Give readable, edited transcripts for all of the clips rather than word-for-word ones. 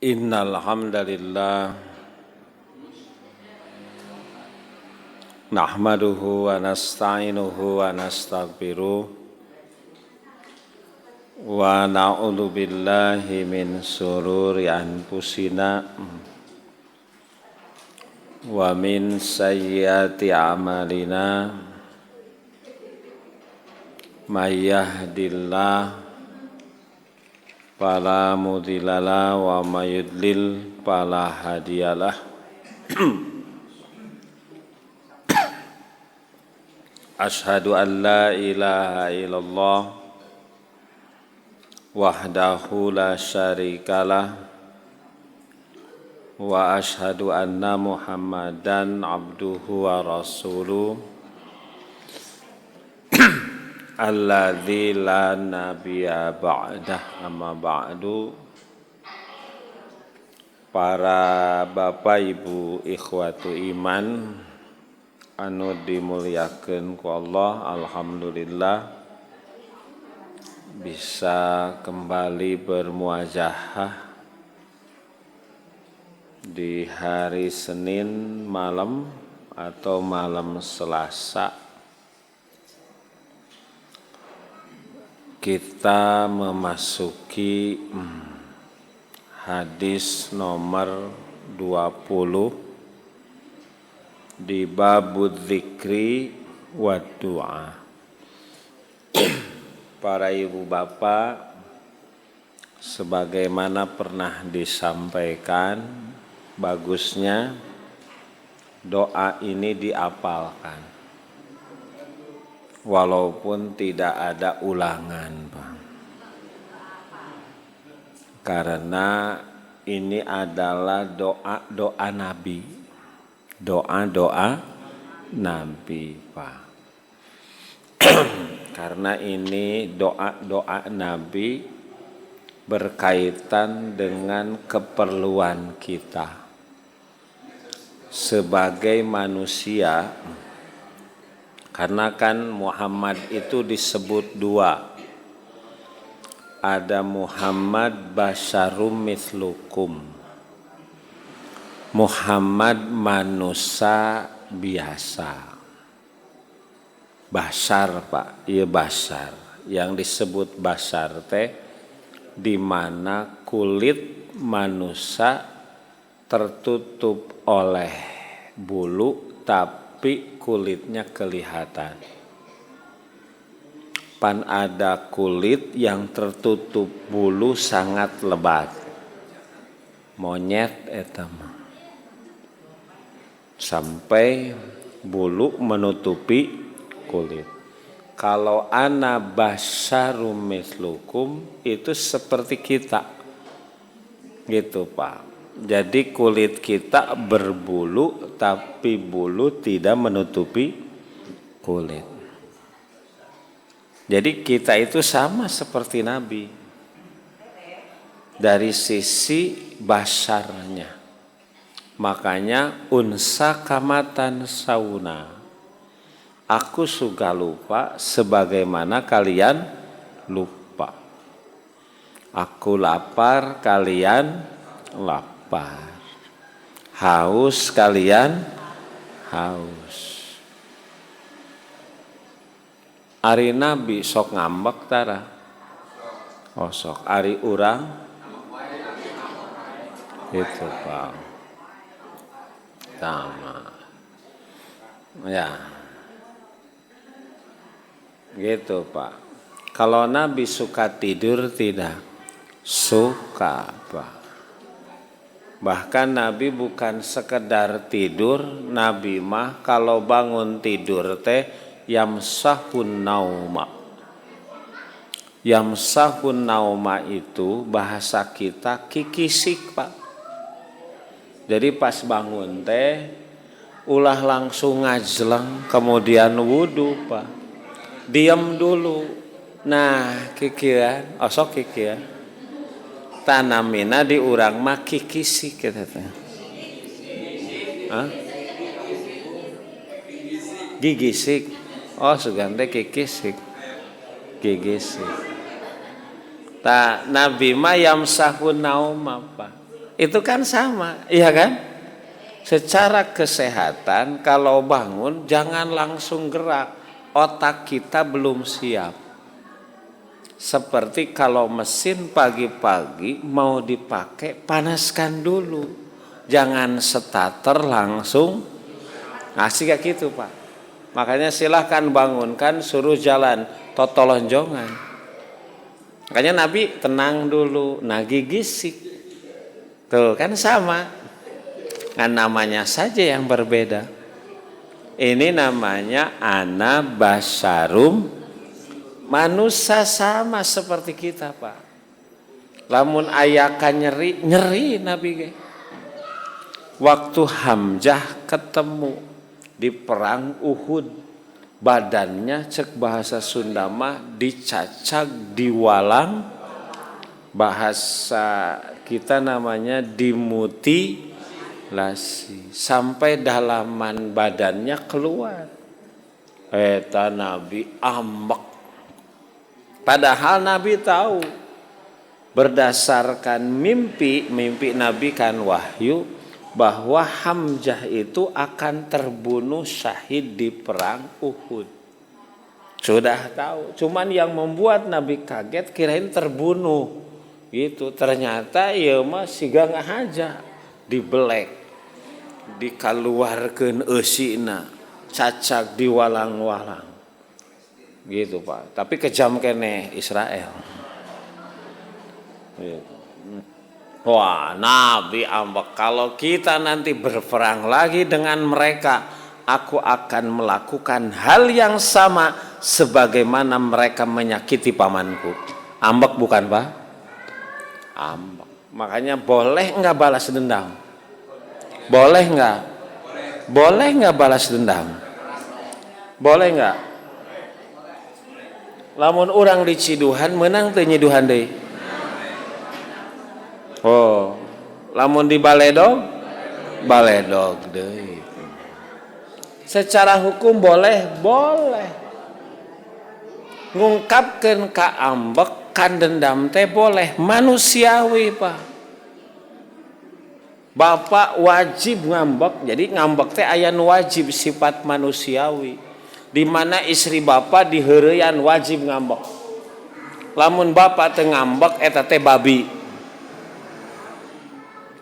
Innal hamdalillah nahmaduhu wa nasta'inuhu wa nastaghfiruh wa na'udzu billahi min shururi anfusina wa min sayyiati a'malina may yahdihillahu fala mudhillalah wa may yudlil fala hadiyalah. Asyhadu an la ilaha illallah wahdahu la syarikalah wa asyhadu anna Muhammadan abduhu wa rasuluh alladzi la nabiyya ba'dah. Amma ba'du. Para bapak ibu ikhwatu iman anu dimuliakeun ku Allah, alhamdulillah bisa kembali bermuajahah di hari Senin malam atau malam Selasa. Kita memasuki hadis nomor 20 di babud dzikri wa du'a. Para ibu bapak, sebagaimana pernah disampaikan, bagusnya doa ini diapalkan walaupun tidak ada ulangan, Pak. Karena ini adalah doa Nabi. Doa Nabi, Pak. Karena ini doa Nabi berkaitan dengan keperluan kita sebagai manusia. Karena kan Muhammad itu disebut dua. Ada Muhammad basyarum mithlukum. Muhammad manusia biasa. Basyar, Pak. Iya basyar. Yang disebut basyar teh di mana kulit manusia tertutup oleh bulu tapi kulitnya kelihatan. Pan ada kulit yang tertutup bulu sangat lebat. Monyet eta mah. Sampai bulu menutupi kulit. Kalau ana basyarum mislukum itu seperti kita. Gitu, Pak. Jadi kulit kita berbulu tapi bulu tidak menutupi kulit. Jadi kita itu sama seperti Nabi dari sisi basyarnya. Makanya unsa kamatan sauna. Aku suka lupa sebagaimana kalian lupa. Aku lapar kalian lapar. Haus kalian haus. Ari Nabi sok ngambek tara. Oh sok ari urang itu, Pak. Sama. Ya. Gitu, Pak. Kalau Nabi suka tidur tidak? Suka, Pak. Bahkan Nabi bukan sekedar tidur, Nabi mah kalau bangun tidur teh yamsahun nauma. Yamsahun nauma itu bahasa kita kikisik, Pak. Jadi pas bangun teh ulah langsung ngajleng kemudian wudu, Pak. Diam dulu. Nah, kikian, osok kikian. Tanamina di urang mah kikisik kita teh. Gigisik. Oh, sugan teh kikisik. Gigisik. Ta Nabi mah yamsahun naum apa? Itu kan sama, iya kan? Secara kesehatan kalau bangun jangan langsung gerak, otak kita belum siap. Seperti kalau mesin pagi-pagi mau dipakai, panaskan dulu. Jangan starter langsung. Asik kayak gitu Pak. Makanya silahkan bangunkan, suruh jalan, totolonjongan. Makanya Nabi tenang dulu, nagi gisik. Tuh kan sama. Kan namanya saja yang berbeda. Ini namanya ana basarum, manusia sama seperti kita Pak. Lamun ayakan nyeri Nabi ge. Waktu Hamzah ketemu di perang Uhud, badannya cek bahasa Sunda mah dicacag, diwalang, bahasa kita namanya dimutilasi, sampai dalaman badannya keluar. Eta Nabi ambek. Padahal Nabi tahu berdasarkan mimpi Nabi kan wahyu bahwa Hamzah itu akan terbunuh syahid di perang Uhud. Sudah tahu, cuman yang membuat Nabi kaget kirain terbunuh gitu. Ternyata ya mah siga ngahaja, dibelek, dikaluarkeun eusina, cacak diwalang-walang. Gitu Pak. Tapi kejam keneh Israel. Gitu. Wah, Nabi ambek, kalau kita nanti berperang lagi dengan mereka, aku akan melakukan hal yang sama sebagaimana mereka menyakiti pamanku. Ambek bukan Pak? Ambek. Makanya boleh enggak balas dendam? Boleh enggak? Boleh enggak balas dendam? Boleh enggak? Lamun orang di Ciduhan menang teu nyiduhan deui. Oh, lamun di baledog deui. Secara hukum boleh. Ngungkapkeun ka ambek kan dendam teh boleh, manusiawi Pak. Bapak wajib ngambek, jadi ngambek teh aya nu wajib sifat manusiawi. Di mana istri bapak diheureyan wajib ngambek. Lamun bapak teu ngambek eta teh babi.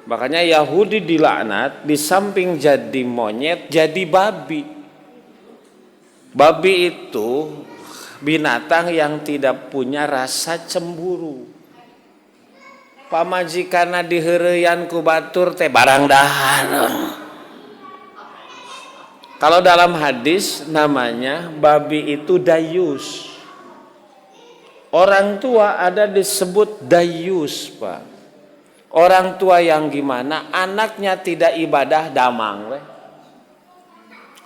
Makanya Yahudi dilaknat, di samping jadi monyet jadi babi. Babi itu binatang yang tidak punya rasa cemburu. Pamajikanna diheureyan ku batur teh barang dahar. Kalau dalam hadis namanya babi itu dayus. Orang tua ada disebut dayus Pak. Orang tua yang gimana? Anaknya tidak ibadah damang we.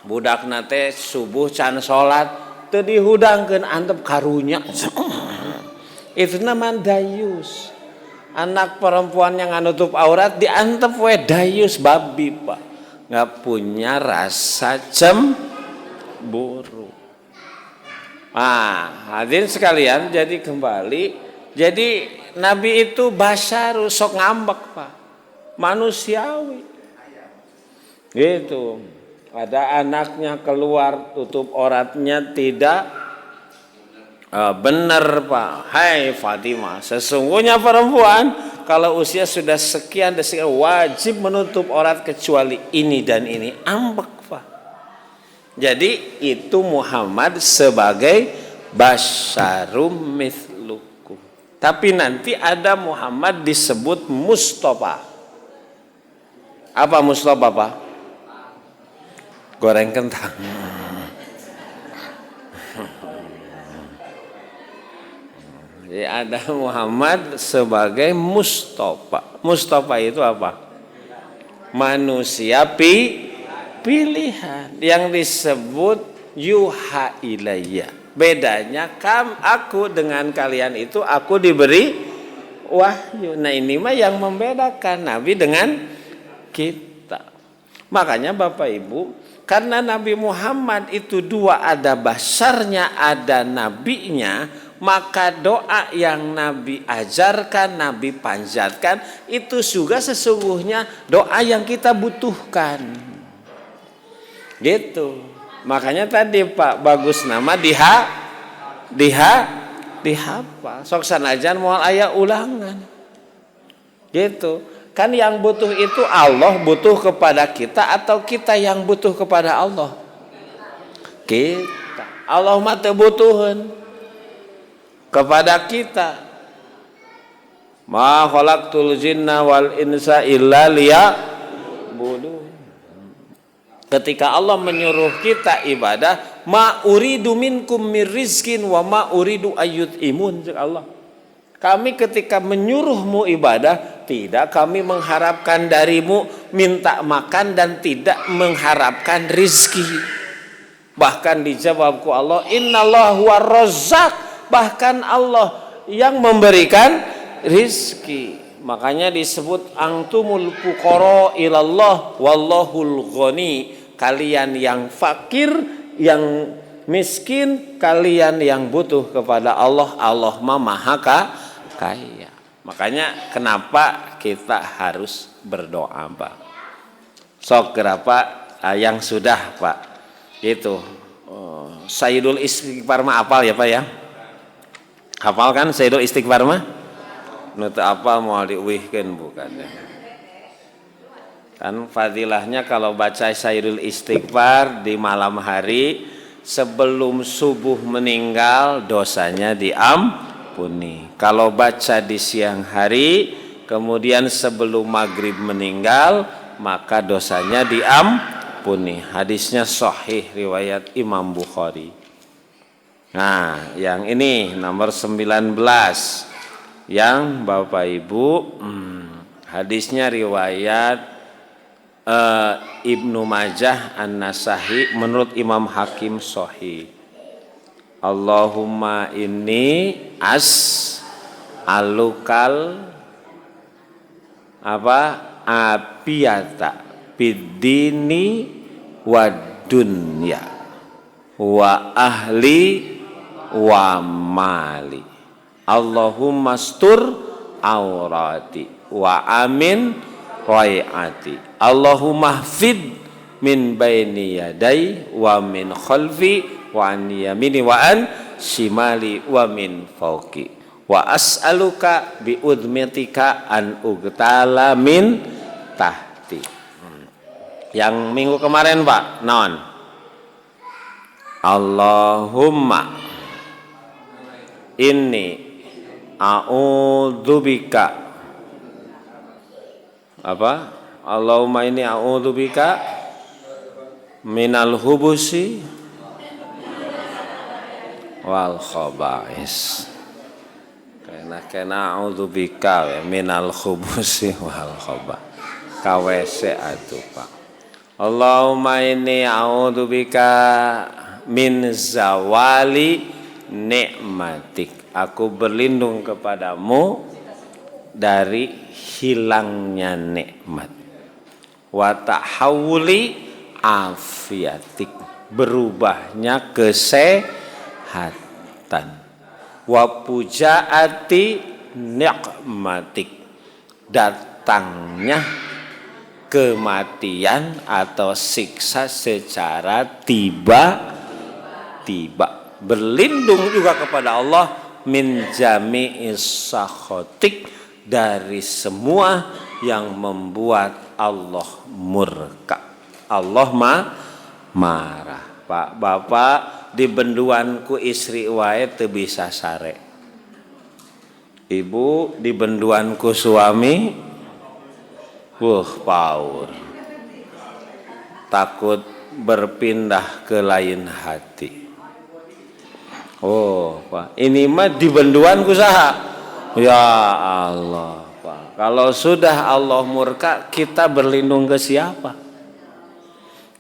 Budakna teh subuh can salat teu dihudangkeun antep karunya. Itu namanya dayus. Anak perempuan yang nutup aurat diantep we dayus, babi Pak. Enggak punya rasa cemburu. Hadirin sekalian, jadi kembali, jadi Nabi itu basyaru, sok ngambek Pak, manusiawi gitu. Ada anaknya keluar tutup auratnya tidak benar Pak. Hai Fatimah, sesungguhnya perempuan kalau usia sudah sekian wajib menutup aurat kecuali ini dan ini. Ambek Pak. Jadi itu Muhammad sebagai basyarum mithlukum. Tapi nanti ada Muhammad disebut Mustafa. Apa Mustafa Pak? Goreng kentang. Jadi ada Muhammad sebagai Mustafa. Mustafa itu apa? Manusia pilihan yang disebut yuha ilayya. Bedanya aku dengan kalian itu aku diberi wahyu. Nah ini mah yang membedakan Nabi dengan kita. Makanya Bapak Ibu, karena Nabi Muhammad itu dua, ada basarnya ada nabinya, maka doa yang Nabi ajarkan, Nabi panjatkan itu juga sesungguhnya doa yang kita butuhkan. Gitu. Makanya tadi Pak bagus nama dihafal. Sok sanajan moal aya ulangan. Gitu. Kan yang butuh itu Allah butuh kepada kita atau kita yang butuh kepada Allah? Kita. Allah mah teu butuheun kepada kita. Ma khalaqtul jinna wal insa illa liya'budun. Ketika Allah menyuruh kita ibadah, ma uridu minkum mir rizkin wa ma uridu ayyut'imun, Allah. Kami ketika menyuruhmu ibadah, tidak kami mengharapkan darimu minta makan dan tidak mengharapkan rizki. Bahkan dijawabku Allah, innallahu war-razzaq. Bahkan Allah yang memberikan rizki. Makanya disebut antumul fuqara ilallah wallahul ghani. Kalian yang fakir, yang miskin, kalian yang butuh kepada Allah. Allah mah maha kaya. Makanya kenapa kita harus berdoa, Pak? Sok gerapa yang sudah, Pak. Itu Sayyidul Istighfar mah apal ya, Pak ya? Hafal kan Sayyidul Istighfar mah? Nu teu apal moal diuwihkeun bukan. Kan fadilahnya kalau baca Sayyidul Istighfar di malam hari sebelum subuh meninggal dosanya diampuni. Kalau baca di siang hari kemudian sebelum maghrib meninggal maka dosanya diampuni. Hadisnya sahih riwayat Imam Bukhari. Nah, yang ini nomor 19 yang Bapak Ibu hadisnya riwayat Ibnu Majah An-Nasa'i menurut Imam Hakim sahih. Allahumma inni alukal abiyata bidini wa dunya wa ahli wa mali. Allahumma stur aurati wa amin royati. Allahumma fid min baini yadai wa min khalfi wa an yamini wa an shimali wa min fauqi wa as'aluka bi udmitika an ugtala min tahti. Yang minggu kemarin Pak naon? Allahumma inni a'udzubika Allahumma inni a'udzubika minal hubusi wal khaba'is. Kena a'udzubika minal hubusi wal khaba'is. KWC atuh Pak. Allahumma inni a'udzubika min zawali nikmatik. Aku berlindung kepadamu dari hilangnya nikmat. Wa tahawuli afiatik, berubahnya kesehatan. Wa pujaati nikmatik, datangnya kematian atau siksa secara tiba-tiba. Berlindung juga kepada Allah min jami'is sakhotik, dari semua yang membuat Allah murka. Allah marah. Pak Bapak di benduanku istri wae teu bisa sare. Ibu di benduanku suami paur. Takut berpindah ke lain hati. Oh, Pak, ini mah di benduan kusaha. Ya Allah, Pak. Kalau sudah Allah murka, kita berlindung ke siapa?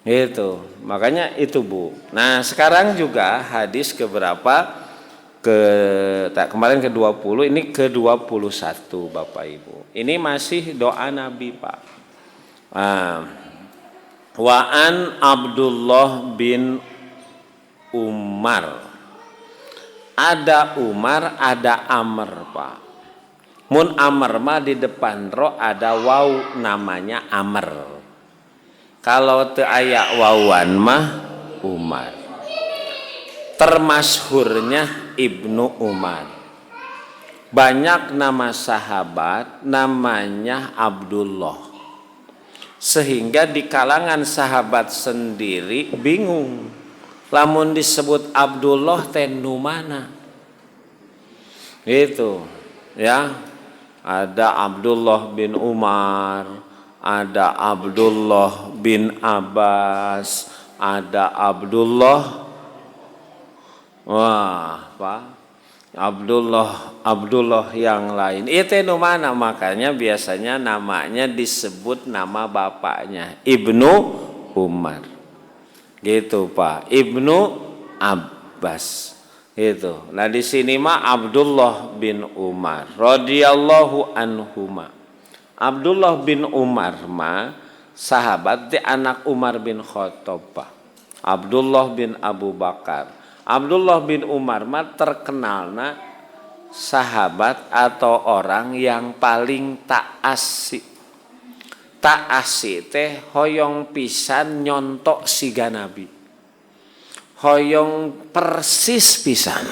Itu. Makanya itu, Bu. Nah, sekarang juga hadis keberapa? Kemarin ke-20, ini ke-21, Bapak Ibu. Ini masih doa Nabi, Pak. Wa'an Abdullah bin Umar Ada Umar, ada Amr, Pak. Mun Amr mah di depan ro ada waw, namanya Amr. Kalau teu aya wawan mah Umar. Termasyhurnya Ibnu Umar. Banyak nama sahabat namanya Abdullah. Sehingga di kalangan sahabat sendiri bingung. Lamun disebut Abdullah teh nu mana? Gitu, ya. Ada Abdullah bin Umar, ada Abdullah bin Abbas, ada Abdullah, wah, Pak, Abdullah yang lain. Itu nu mana? Makanya biasanya namanya disebut nama bapaknya Ibnu Umar. Gitu, Pak. Ibnu Abbas. Itu. Nah di sini mah Abdullah bin Umar radhiyallahu anhuma. Abdullah bin Umar mah sahabat di anak Umar bin Khattab. Abdullah bin Abu Bakar. Abdullah bin Umar mah terkenalna sahabat atau orang yang paling taasi. Taasi teh hoyong pisan nyontok siga Nabi. Hoyong persis pisan,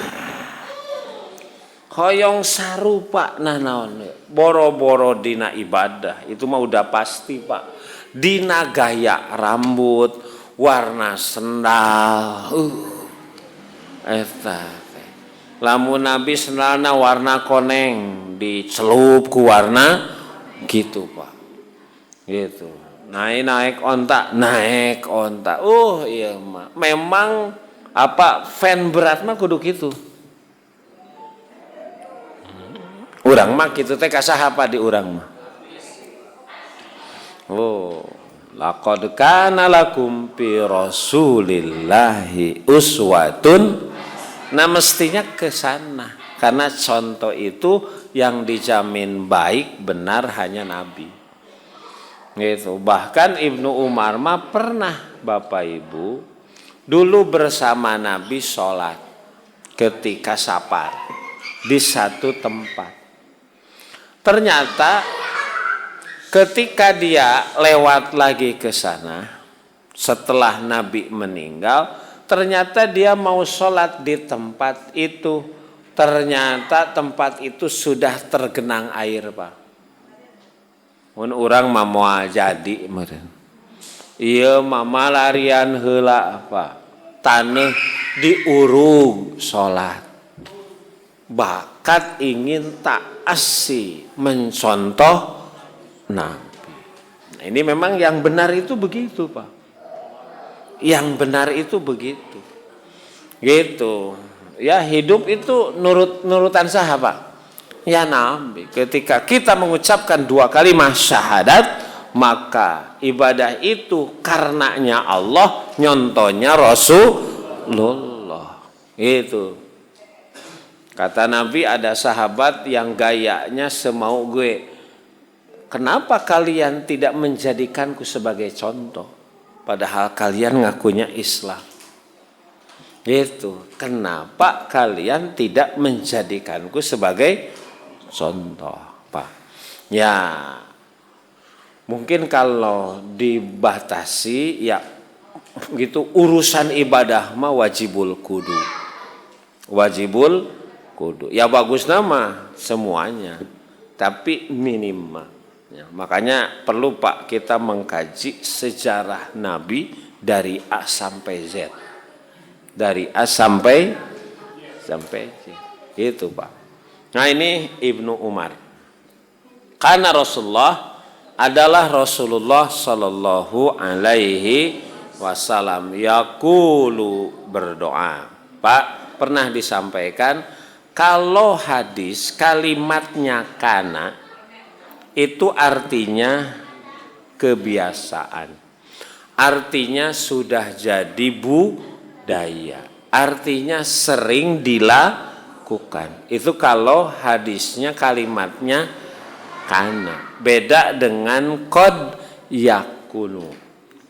hoyong sarupa naon boro-boro dina ibadah itu mah udah pasti, Pak. Dina gaya rambut, warna sendal, eta lamun Nabi sendalna warna koneng dicelup ku warna gitu, Pak. Gitu. Naik onta. Iya mah. Memang apa fan berat mah kudu kitu. Urang mah kitu teh kasaha apa di urang mah. Laqad kana lakum fi Rasulillahi uswatun. Nah mestinya ke sana. Karena contoh itu yang dijamin baik benar hanya Nabi. Gitu. Bahkan Ibnu Umar mah pernah Bapak Ibu dulu bersama Nabi sholat ketika safar di satu tempat. Ternyata ketika dia lewat lagi ke sana setelah Nabi meninggal, ternyata dia mau sholat di tempat itu. Ternyata tempat itu sudah tergenang air, Pak. Mun urang mah moal jadi meureun. Ieu mah malarian heula apa? Taneuh diurug salat. Bakat ingin taasi mencontoh Nabi. Nah, ini memang yang benar itu begitu, Pak. Yang benar itu begitu. Gitu. Ya hidup itu nurutan sahabat. Ya Nabi, ketika kita mengucapkan 2 kalimat syahadat, maka ibadah itu karenanya Allah, nyontohnya Rasulullah. Itu. Kata Nabi, ada sahabat yang gayanya semau gue. Kenapa kalian tidak menjadikanku sebagai contoh? Padahal kalian ngakunya Islam. Itu. Kenapa kalian tidak menjadikanku sebagai contoh, Pak? Ya, mungkin kalau dibatasi ya gitu urusan ibadah mah wajibul kudu. Ya bagus nama semuanya, tapi minimal. Ya, makanya perlu, Pak, kita mengkaji sejarah Nabi dari A sampai Z. Dari A sampai Z. Itu, Pak. Nah ini Ibnu Umar. Karena Rasulullah adalah Rasulullah Sallallahu Alaihi Wasallam yaqulu berdoa. Pak, pernah disampaikan kalau hadis kalimatnya kana itu artinya kebiasaan. Artinya sudah jadi budaya. Artinya sering dilakukan. Itu kalau hadisnya kalimatnya kana. Beda dengan qad yakunu.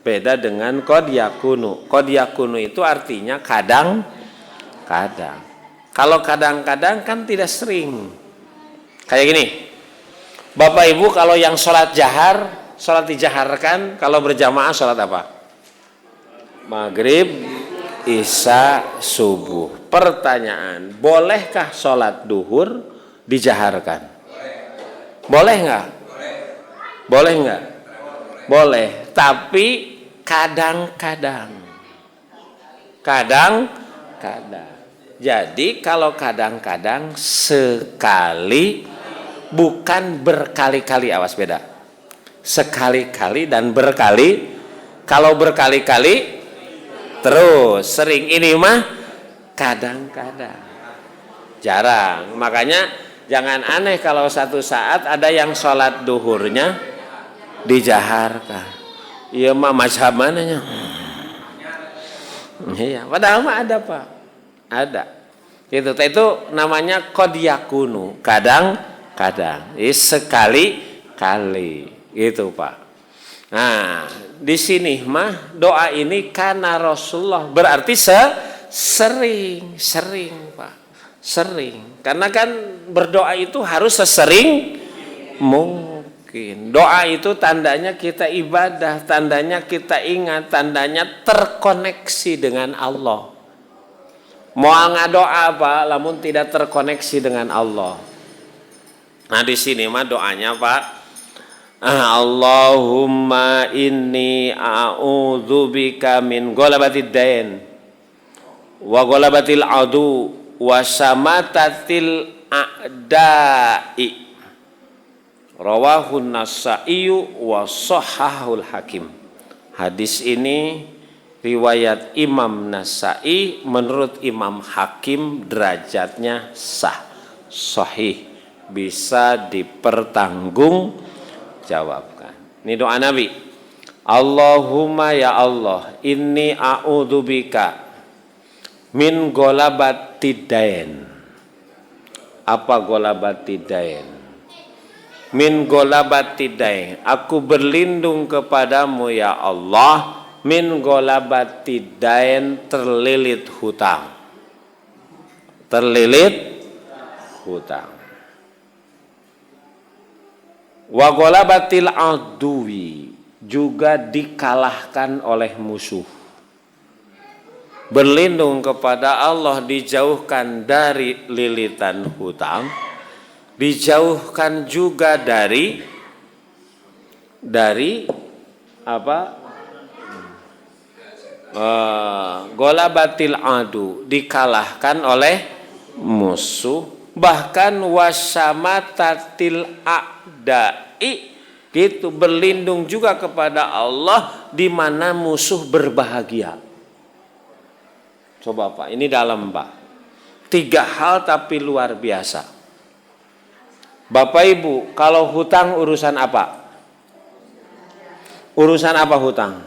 Beda dengan qad yakunu. Qad yakunu itu artinya kadang-kadang. Kalau kadang-kadang kan tidak sering. Kayak gini, Bapak Ibu kalau yang sholat jahar, sholat dijaharkan, kalau berjamaah sholat apa? Maghrib, isya, subuh. Pertanyaan, bolehkah sholat duhur dijaharkan? Boleh nggak? Boleh nggak? Boleh, tapi kadang-kadang. Kadang-kadang. Jadi kalau kadang-kadang sekali, bukan berkali-kali, awas beda. Sekali-kali dan berkali. Kalau berkali-kali terus sering, ini mah kadang-kadang. Jarang. Makanya jangan aneh kalau satu saat ada yang sholat duhurnya dijaharkan. Iya mah mazhab mananya? Iya, padahal mah ada Pak. Ada. Itu namanya qad yakunu, kadang-kadang. Sekali-kali. Gitu Pak. Nah, di sini mah doa ini karena Rasulullah, berarti sering Pak. Sering. Karena kan berdoa itu harus sesering mungkin. Doa itu tandanya kita ibadah, tandanya kita ingat, tandanya terkoneksi dengan Allah. Mau ngadoa apa, lamun tidak terkoneksi dengan Allah. Nah di sini mah doanya Pak, Allahumma inni a'udzubika min ghalabatid dain wa ghalabatil adu wa samatatil a'da'i. Rawahun Nasa'iyu wa sahahul Hakim. Hadis ini riwayat Imam Nasa'i, menurut Imam Hakim derajatnya sah, sahih, bisa dipertanggung jawabkan. Ini doa Nabi. Allahumma ya Allah, inni a'udzubika min ghalabatid dain. Apa ghalabatid dain? Min ghalabatid dain. Aku berlindung kepadamu ya Allah min ghalabatid dain, terlilit hutang. Terlilit hutang. Wa ghalabatil aduwi, juga dikalahkan oleh musuh. Berlindung kepada Allah dijauhkan dari lilitan hutang, dijauhkan juga dari apa? Ghalabatil adu, dikalahkan oleh musuh, bahkan wasamatatil a'da'i, gitu, berlindung juga kepada Allah di mana musuh berbahagia. Coba Pak, ini dalam Pak. 3 hal tapi luar biasa. Bapak Ibu, kalau hutang urusan apa? Urusan apa hutang?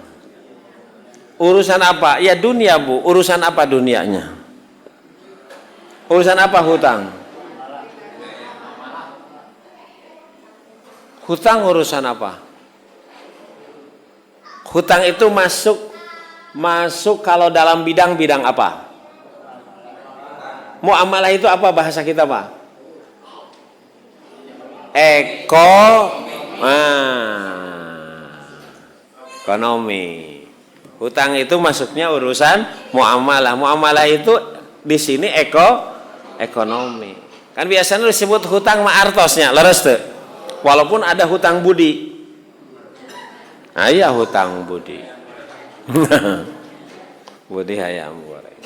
Urusan apa? Ya dunia Bu. Urusan apa dunianya? Urusan apa hutang? Hutang urusan apa? Hutang itu masuk kalau dalam bidang apa? Muamalah itu apa bahasa kita Pak? Ekonomi. Hutang itu masuknya urusan muamalah. Muamalah itu di sini ekonomi. Kan biasanya disebut hutang mah artosnya, leres teu? Walaupun ada hutang budi. Nah, iya hutang budi. Budi ayam goreng.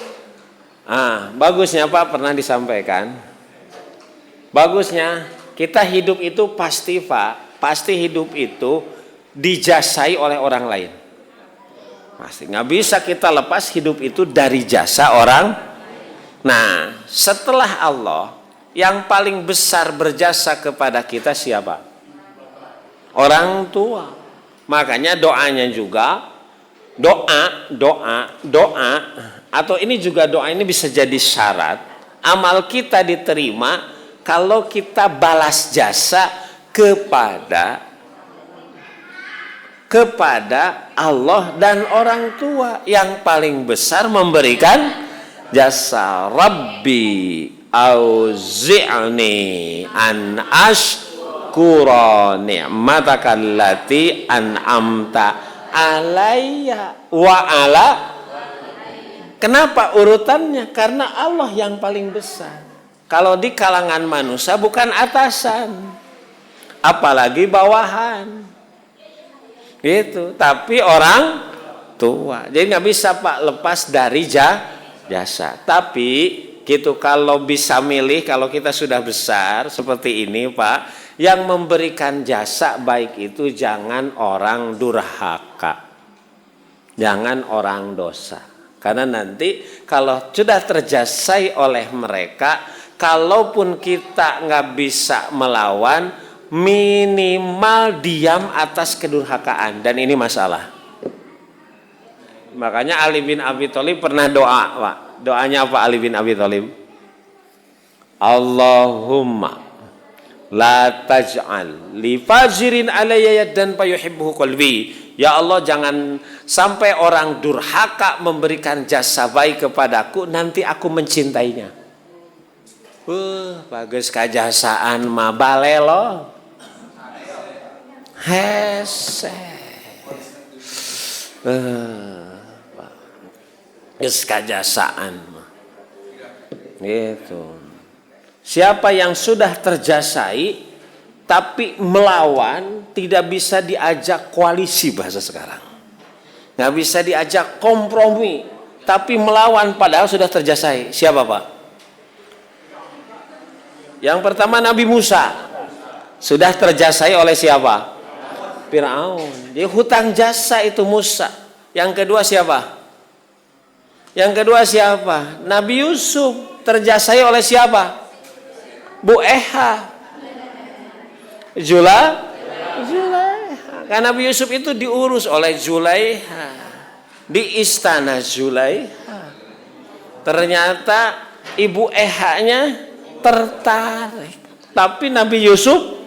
Bagusnya Pak pernah disampaikan. Bagusnya kita hidup itu pasti Pak, pasti hidup itu dijasai oleh orang lain. Pasti nggak bisa kita lepas hidup itu dari jasa orang. Nah, setelah Allah, yang paling besar berjasa kepada kita siapa? Orang tua. Makanya doanya juga doa, atau ini juga doa ini bisa jadi syarat amal kita diterima kalau kita balas jasa kepada Allah dan orang tua. Yang paling besar memberikan jasa. Rabbi auzi'ni an ashkura ni'mataka allati an'amta alayya wa ala. Kenapa urutannya? Karena Allah yang paling besar. Kalau di kalangan manusia bukan atasan, apalagi bawahan. Gitu. Tapi orang tua. Jadi nggak bisa Pak lepas dari jasa. Tapi gitu, kalau bisa milih, kalau kita sudah besar seperti ini Pak, yang memberikan jasa baik itu jangan orang durhaka, jangan orang dosa. Karena nanti kalau sudah terjasai oleh mereka, kalaupun kita nggak bisa melawan, minimal diam atas kedurhakaan, dan ini masalah. Makanya Ali bin Abi Thalib pernah doa, Pak. Doanya apa Ali bin Abi Thalib? Allahumma la taj'al li fajirin alayya yaddan fayuhibbuhu qalbi. Ya Allah, jangan sampai orang durhaka memberikan jasa baik kepadaku, nanti aku mencintainya. Bagus kajasaan mah balelo. Hese. Geus kajasaan mah. Gitu. Siapa yang sudah terjasai tapi melawan, tidak bisa diajak koalisi bahasa sekarang. Nggak bisa diajak kompromi, tapi melawan padahal sudah terjasai. Siapa Pak? Yang pertama Nabi Musa. Sudah terjasai oleh siapa? Fir'aun. Jadi hutang jasa itu Musa. Yang kedua siapa? Yang kedua siapa? Nabi Yusuf. Terjasai oleh siapa? Bu Eha. Zulaiha. Karena Nabi Yusuf itu diurus oleh Zulaiha di istana Zulaiha. Ternyata ibu Eha-nya tertarik, tapi Nabi Yusuf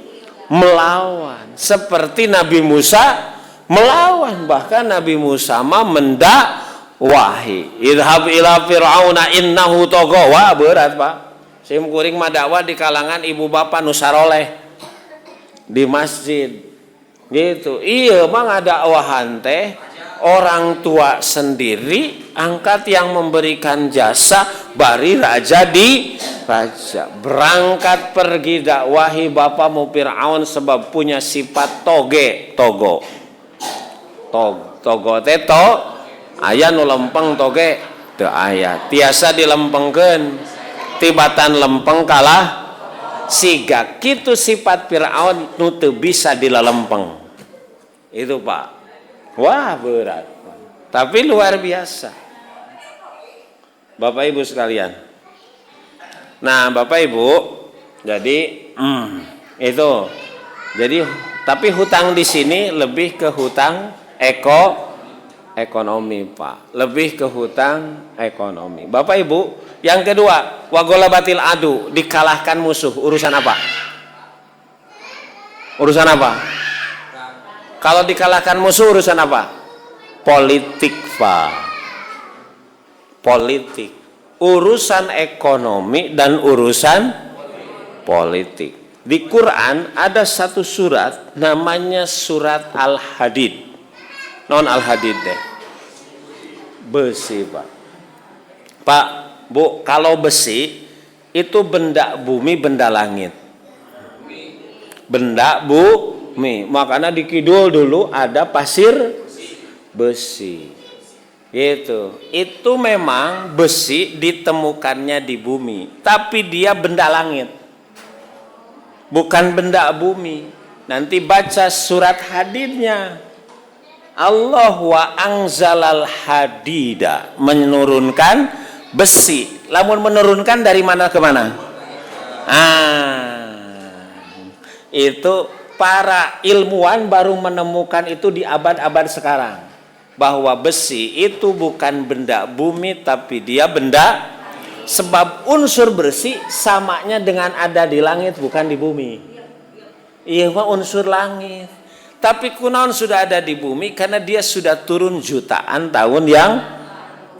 melawan. Seperti Nabi Musa melawan, bahkan Nabi Musa mah mendakwahi. Idhab ila fir'auna innahu tagha. Wah berat Pak. Sim kuring mah dakwah di kalangan ibu bapak nu saroleh di masjid gitu. Iya mah ngadakwahan teh orang tua sendiri, angkat yang memberikan jasa, bari raja di raja. Berangkat pergi dakwahi bapamu Fir'aun sebab punya sifat toge, togo teh to aya nu lempeng toge teu aya, tiasa dilempengkeun, tibatan lempeng kalah siga. Kitu sifat Fir'aun nu teu bisa dilalempeng. Itu Pak. Wah berat. Tapi luar biasa. Bapak Ibu sekalian. Nah, Bapak Ibu, jadi itu. Jadi tapi hutang di sini lebih ke hutang ekonomi, Pak. Lebih ke hutang ekonomi. Bapak Ibu, yang kedua, wagolabatil adu, dikalahkan musuh. Urusan apa? Urusan apa? Kalau dikalahkan musuh urusan apa? Politik, Pak. Politik. Urusan ekonomi dan urusan politik. Di Quran ada satu surat namanya surat Al-Hadid. Non Al-Hadid deh. Besi, Pak. Pak, Bu, kalau besi itu benda bumi, benda langit. Benda bumi. Makanya di kidul dulu ada pasir besi. Gitu. Itu memang besi ditemukannya di bumi, tapi dia benda langit. Bukan benda bumi. Nanti baca surat Hadidnya. Allah wa angzalal hadida, menurunkan besi. Lamun menurunkan dari mana ke mana? Itu para ilmuwan baru menemukan itu di abad-abad sekarang, bahwa besi itu bukan benda bumi tapi dia benda, sebab unsur besi samanya dengan ada di langit bukan di bumi. Iya mah unsur langit, tapi kunaon sudah ada di bumi karena dia sudah turun jutaan tahun yang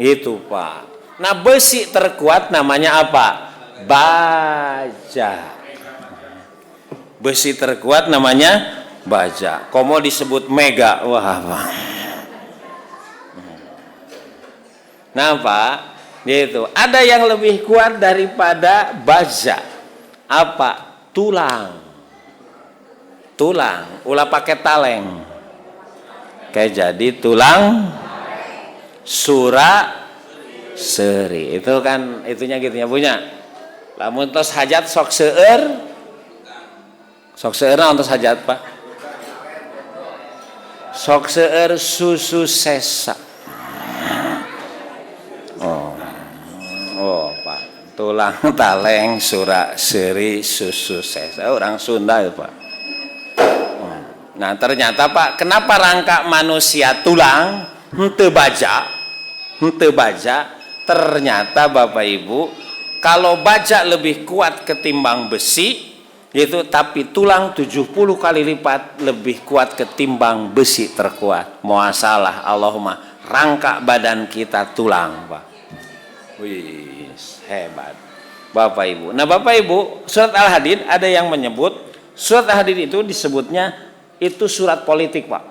itu, Pak. Nah, besi terkuat namanya apa? Baja. Besi terkuat namanya baja. Komo disebut mega. Wah, apa? Nah, Pak, gitu. Ada yang lebih kuat daripada baja. Apa? Tulang. Tulang. Ulah pakai taleng. Kayak jadi tulang sura seri. Itu kan itunya gitunya punya. Lamun tos hajat sok seueur. Sok seueur naon tos hajat, Pak? Sok seueur susu sesa. Oh, Pak. Tulang taleng sura seri susu sesa. Orang Sunda itu, Pak. Nah, ternyata Pak, kenapa rangka manusia tulang henteu baja? Henteu baja. Ternyata Bapak Ibu, kalau baja lebih kuat ketimbang besi, gitu, tapi tulang 70 kali lipat lebih kuat ketimbang besi terkuat. Muasalah Allahumma, rangka badan kita tulang, Pak. Wih, hebat. Bapak Ibu. Nah, Bapak Ibu, surat Al-Hadid ada yang menyebut surat Al-Hadid itu disebutnya itu surat politik, Pak.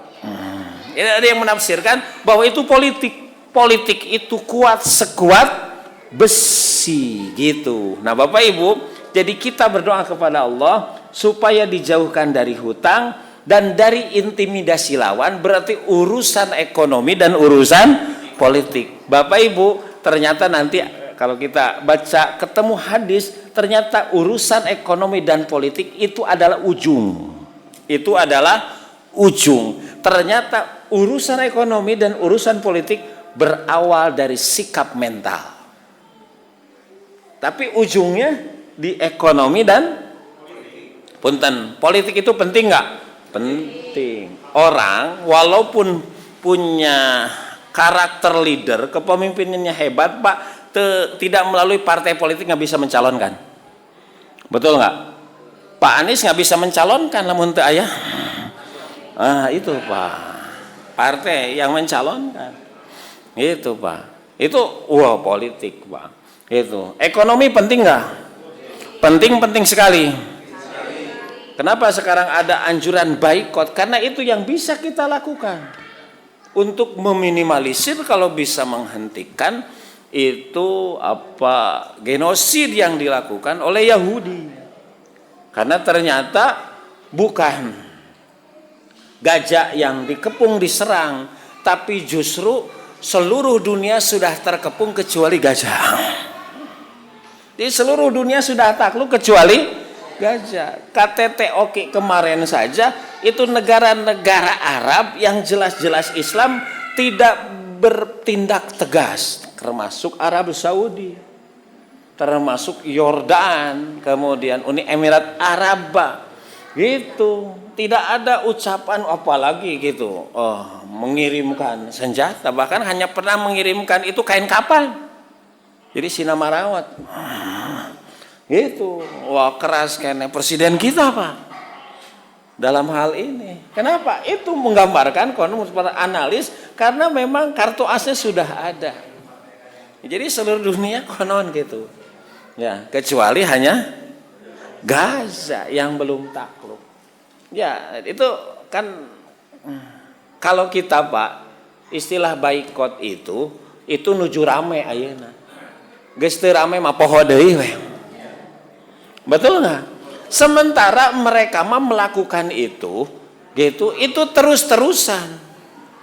Ada yang menafsirkan bahwa itu politik. Politik itu kuat sekuat besi, gitu. Nah, Bapak Ibu, jadi kita berdoa kepada Allah supaya dijauhkan dari hutang dan dari intimidasi lawan, berarti urusan ekonomi dan urusan politik. Bapak Ibu, ternyata nanti kalau kita baca ketemu hadis, ternyata urusan ekonomi dan politik itu adalah ujung. Itu adalah ujung. Ternyata urusan ekonomi dan urusan politik berawal dari sikap mental. Tapi ujungnya di ekonomi dan punten. Politik itu penting nggak? Penting. Orang walaupun punya karakter leader, kepemimpinannya hebat, Pak, tidak melalui partai politik nggak bisa mencalonkan. Betul nggak? Pak Anies nggak bisa mencalonkan lamun teu aya. Itu Pak, partai yang mencalonkan. Itu Pak. Itu politik, Pak. Itu. Ekonomi penting nggak? Penting sekali. Kenapa sekarang ada anjuran boikot? Karena itu yang bisa kita lakukan untuk meminimalisir, kalau bisa menghentikan itu genosid yang dilakukan oleh Yahudi. Karena ternyata bukan gajah yang dikepung diserang, tapi justru seluruh dunia sudah terkepung kecuali gajah. Di seluruh dunia sudah takluk kecuali gajah. KTT Oki kemarin saja itu negara-negara Arab yang jelas-jelas Islam tidak bertindak tegas, termasuk Arab Saudi, termasuk Yordan, kemudian Uni Emirat Arab, gitu. Tidak ada ucapan apalagi gitu, mengirimkan senjata, bahkan hanya pernah mengirimkan itu kain kapal, jadi Sinama Rawat, gitu. Wah, keras kayaknya presiden kita, Pak, dalam hal ini. Kenapa? Itu menggambarkan menurut para analis, karena memang kartu asnya sudah ada. Jadi seluruh dunia konon gitu. Ya, kecuali hanya Gaza yang belum takluk. Ya, itu kan kalau kita, Pak, istilah boikot itu nuju rame ayeuna. Geus teu rame mah poho deui we. Betul enggak? Sementara mereka mah melakukan itu gitu, itu terus-terusan.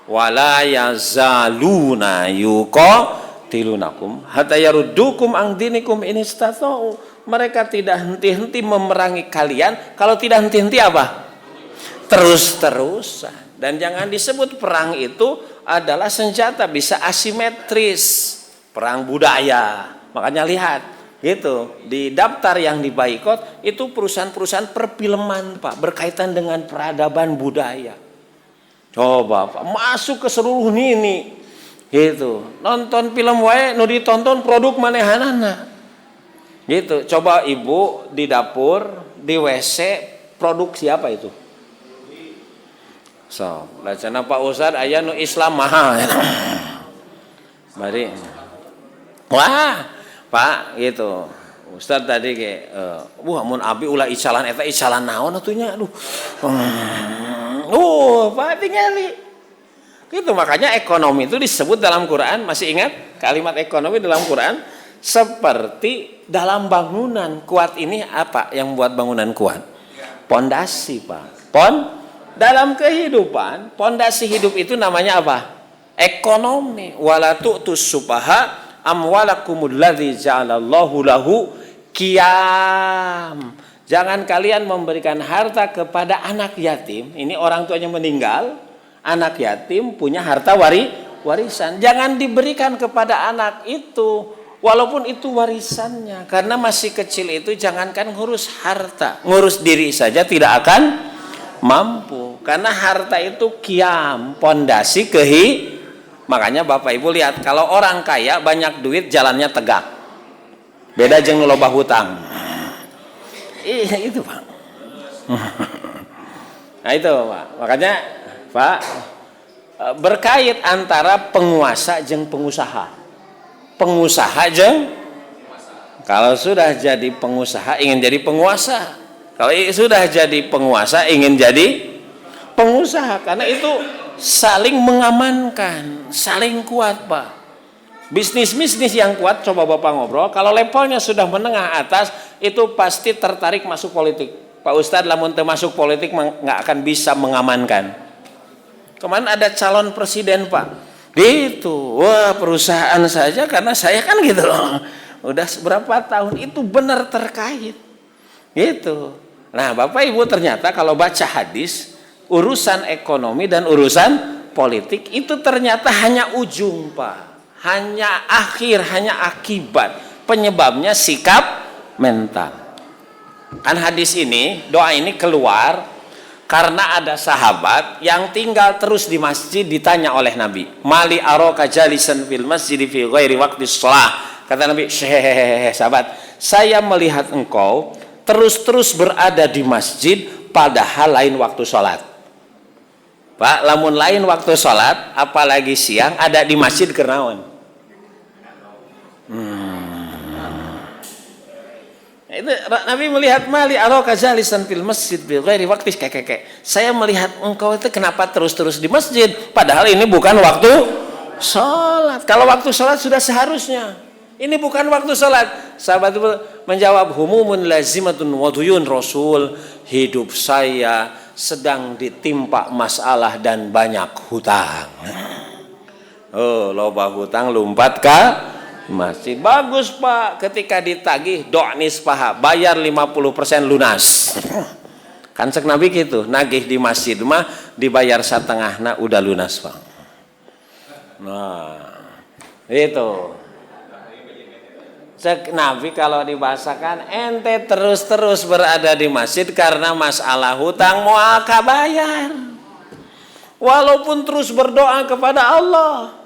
Wala yazaluna yuqatilunakum hatta yaruddukum an dinikum in istata'u. Mereka tidak henti-henti memerangi kalian, kalau tidak henti-henti apa? Terus-terusan. Dan jangan disebut perang itu adalah senjata, bisa asimetris, perang budaya. Makanya lihat gitu, di daftar yang diboikot itu perusahaan-perusahaan perfilman, Pak, berkaitan dengan peradaban budaya. Coba, Pak, masuk ke seluruh ini gitu, nonton film wae nu ditonton produk manehanana gitu. Coba Ibu di dapur, di WC, produk siapa itu? So, lacana Pak Ustad aya nu Islam mahal. Bari Wah, Pak, gitu. Ustaz tadi kayak, mun abi ulah icalan eta icalan naon atunya, aduh. Pak tingali. Gitu makanya ekonomi itu disebut dalam Quran, masih ingat kalimat ekonomi dalam Quran seperti dalam bangunan. Kuat ini apa yang buat bangunan kuat? Pondasi, Pak. Dalam kehidupan, pondasi hidup itu namanya apa? Ekonomi. Wala tu'tus sufaha amwalakumul ladzi ja'alallahu lahu qiyam. Jangan kalian memberikan harta kepada anak yatim. Ini orang tuanya meninggal, anak yatim punya harta warisan. Jangan diberikan kepada anak itu, walaupun itu warisannya. Karena masih kecil itu jangankan ngurus harta, ngurus diri saja tidak akan mampu. Karena harta itu qiyam, pondasi Makanya Bapak Ibu lihat, kalau orang kaya banyak duit jalannya tegak. Beda jeung loba hutang. Itu Pak. Nah itu Pak. Makanya Pak, berkait antara penguasa jeung pengusaha. Pengusaha jeung kalau sudah jadi pengusaha ingin jadi penguasa. Kalau sudah jadi penguasa ingin jadi pengusaha. Karena itu saling mengamankan, saling kuat Pak. Bisnis yang kuat, coba Bapak ngobrol, kalau levelnya sudah menengah atas, itu pasti tertarik masuk politik. Pak Ustadz, lamun masuk politik nggak akan bisa mengamankan. Kemarin ada calon presiden Pak, gitu, wah perusahaan saja karena saya kan gitu loh, udah berapa tahun itu benar terkait, gitu. Nah Bapak Ibu ternyata kalau baca hadis, urusan ekonomi dan urusan politik itu ternyata hanya ujung Pak, hanya akhir, hanya akibat, penyebabnya sikap mental. Kan hadis ini, doa ini keluar karena ada sahabat yang tinggal terus di masjid, ditanya oleh Nabi, mali aroka jalisan fil masjid fi ghairi waqti shalah. Kata Nabi, sahabat, saya melihat engkau terus berada di masjid padahal lain waktu sholat. Pak, lamun lain waktu sholat, apalagi siang, ada di masjid kenaon. Itu Nabi melihat mali aroka jalisan fil masjid bil ghairi waqti kakek. Saya melihat engkau itu kenapa terus di masjid, padahal ini bukan waktu sholat. Kalau waktu sholat sudah seharusnya. Ini bukan waktu sholat. Sahabat itu menjawab, humumun lazimatun waduyun Rasul, hidup saya sedang ditimpa masalah dan banyak hutang. Oh, loba hutang lompat ke masjid. Bagus Pak, ketika ditagih doa nispaha, bayar 50% lunas. Kan cek Nabi gitu, nagih di masjid mah dibayar setengah, nah udah lunas Pak. Nah, itu. Cek Nabi kalau dibahasakan, ente terus berada di masjid karena masalah hutang mau bayar. Walaupun terus berdoa kepada Allah.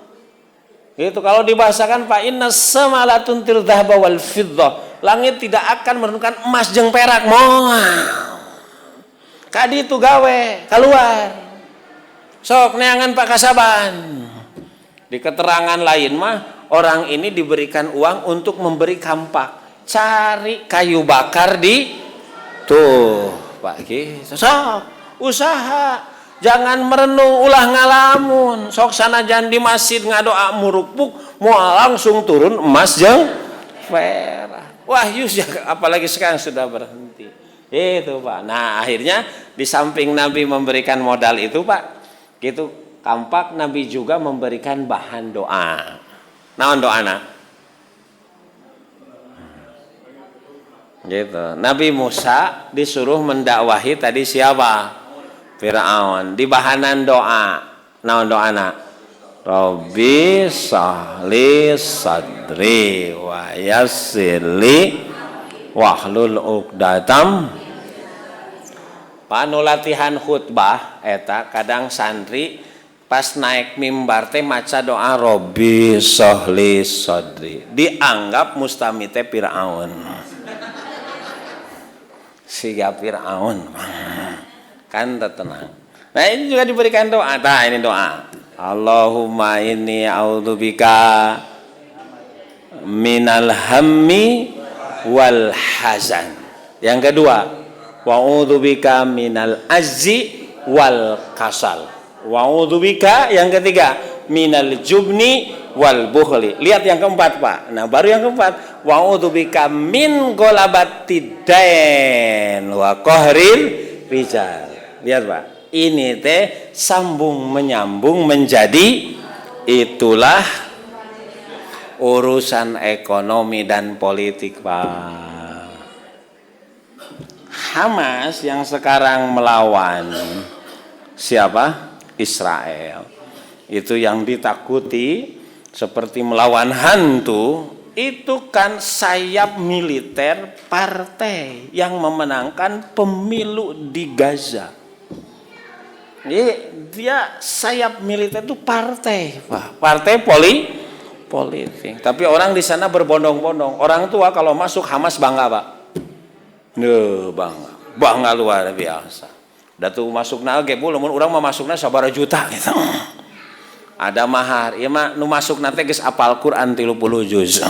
Itu kalau dibahasakan Pak, inna samalatun til dhahaba wal fiddah. Langit tidak akan menurunkan emas jeung perak moal. Kadi itu gawe keluar. Sok neangan Pak kasaban. Di keterangan lain mah, orang ini diberikan uang untuk memberi kampak, cari kayu bakar di tuh Pak gitu. Sok usaha, jangan merenung ulah ngalamun. Sok sanajan di masjid ngadoa murukpuk, mau langsung turun emas jeung perak. Wahyu apalagi sekarang sudah berhenti. Itu Pak. Nah akhirnya di samping Nabi memberikan modal itu Pak, gitu kampak, Nabi juga memberikan bahan doa. Naon doana? Gitu. Nabi Musa disuruh mendakwahi tadi siapa? Fir'aun. Di bahanan doa. Naon doana? Rabbi sahli sadri wa yassirli wahlul uqdatam. Panu latihan khutbah eta kadang santri pas naik mimbar teh maca doa Robbi sohli sodri, dianggap mustamite Fir'aun. Siga Fir'aun kan tenang. Nah ini juga diberikan doa. Nah ini doa, Allahumma inni a'udzubika minal hammi wal hazan. Yang kedua, wa'udzubika minal azzi wal kasal. Wa'udzubika yang ketiga, minal jubni wal bukhli. Lihat yang keempat, Pak. Nah, baru yang keempat, wa'udzubika min golabatid dain wa qahril rijal. Lihat, Pak. Ini teh sambung menyambung menjadi itulah urusan ekonomi dan politik, Pak. Hamas yang sekarang melawan siapa? Israel. Itu yang ditakuti seperti melawan hantu, itu kan sayap militer partai yang memenangkan pemilu di Gaza. Jadi dia sayap militer itu partai, Pak. Partai politik. Tapi orang di sana berbondong-bondong. Orang tua kalau masuk Hamas bangga, Pak. Bangga luar biasa. Udah tuh masuk nage bu, lamun urang mah masukna sabara juta gitu. Ada mahar, ieu mah nu masukna teh geus apal Quran 30 juz.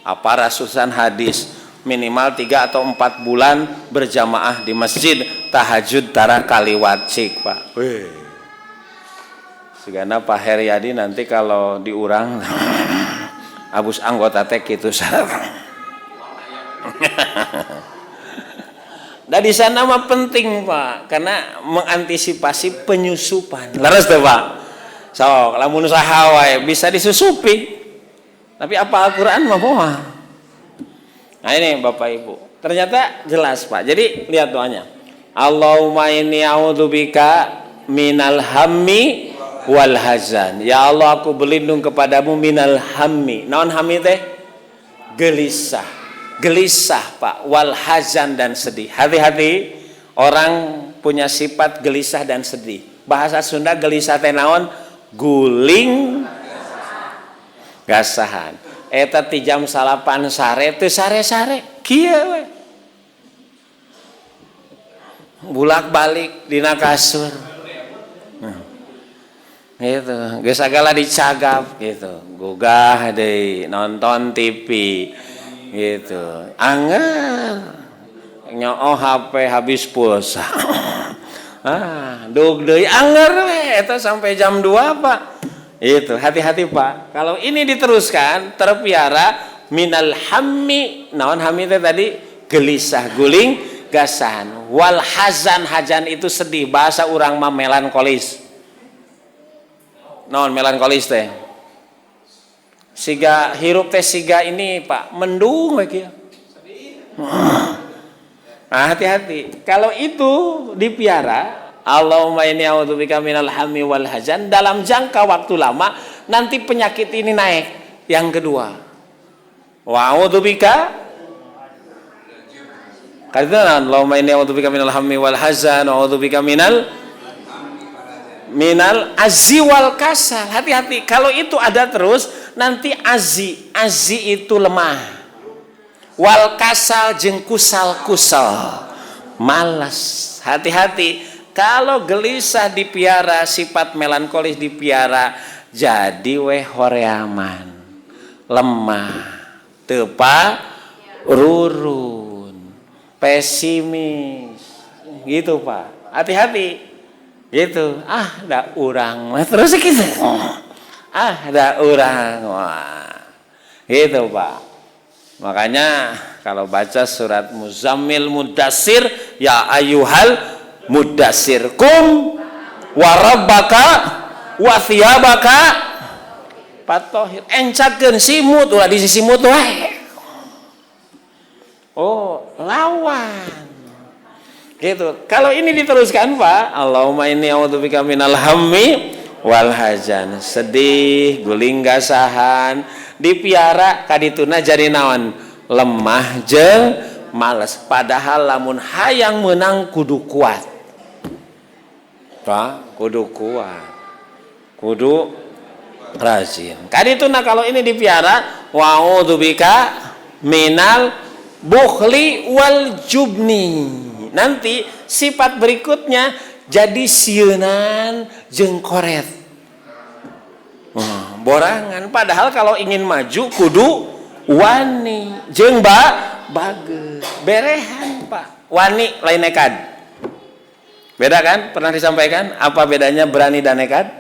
Apa ratusan hadis, minimal 3 atau 4 bulan berjamaah di masjid, tahajud tara kaliwat cik, Pak. Weh. Sigana Pak Heriadi nanti kalau diurang abus anggota teh kitu sareng. Nah di sana mah penting, Pak, karena mengantisipasi penyusupan. Leres teh, Pak. So, lamun saha wae bisa disusupi. Tapi apa Al-Qur'an mah moal. Nah ini Bapak Ibu. Ternyata jelas, Pak. Jadi lihat doanya. Allahumma inni a'udzubika minal hammi wal hazan. Ya Allah, aku berlindung kepadamu minal hammi. Naon hammi teh? Gelisah. Gelisah, Pak, wal hazan dan sedih. Hati-hati orang punya sifat gelisah dan sedih. Bahasa Sunda gelisah teh naon? Guling gasahan. Eta ti jam 8 sare teu sare-sare kieu we. Bulak-balik dina kasur. Gitu, geus sagala dicagap gitu. Gugah deui nonton TV. Gitu, anggar nyooh HP habis pulsa. Dug deui anggar we eta sampai jam 2, Pak. Itu, hati-hati, Pak. Kalau ini diteruskan terpiara minal hammi, naon hammi teh tadi? Gelisah, guling, gasahan. Wal hazan, hazan itu sedih, bahasa urang mah melankolis. Naon melankolis teh? Siga hirup teh siga ini, Pak, mendung lagi ya. Nah, hati-hati. Kalau itu dipiara, Allahumma inni a'udzubika minal hammi wal hazan, dalam jangka waktu lama nanti penyakit ini naik. Yang kedua, wa a'udzubika kadang Allahumma inni a'udzubika minal hammi wal hazan wa a'udzubika minal azzi wal kasal. Hati-hati, kalau itu ada terus nanti azzi itu lemah, wal kasal jeung kusal malas. Hati-hati, kalau gelisah dipiara, sifat melankolis dipiara, jadi weh horeaman, lemah, tepa rurun, pesimis gitu, Pak. Hati-hati gitu. Da urang terus gitu. Da urang. Wah. Gitu, Pak. Makanya kalau baca surat Muzammil Mudassir, ya ayyuhal mudassir kum wa rabbaka wa thiyabaka fatahhir. Encakeun simut ulah di simut wae. Oh, lawan. Gitu. Kalau ini diteruskan, Pak, Allahumma inni a'udzubika minal hammi wal hazan, sedih, guling gasahan, dipiara kadituna jadi naon? Lemah jeung males. Padahal lamun hayang menang kudu kuat. Pak, kudu kuat. Kudu rajin. Kadituna kalau ini dipiara, wa a'udzubika minal bukhli wal jubni. Nanti sifat berikutnya jadi sieunan jeung koret. borangan. Padahal kalau ingin maju kudu wani jeung bageus berehan Pak. Wani lain nekad. Beda kan? Pernah disampaikan apa bedanya berani dan nekad?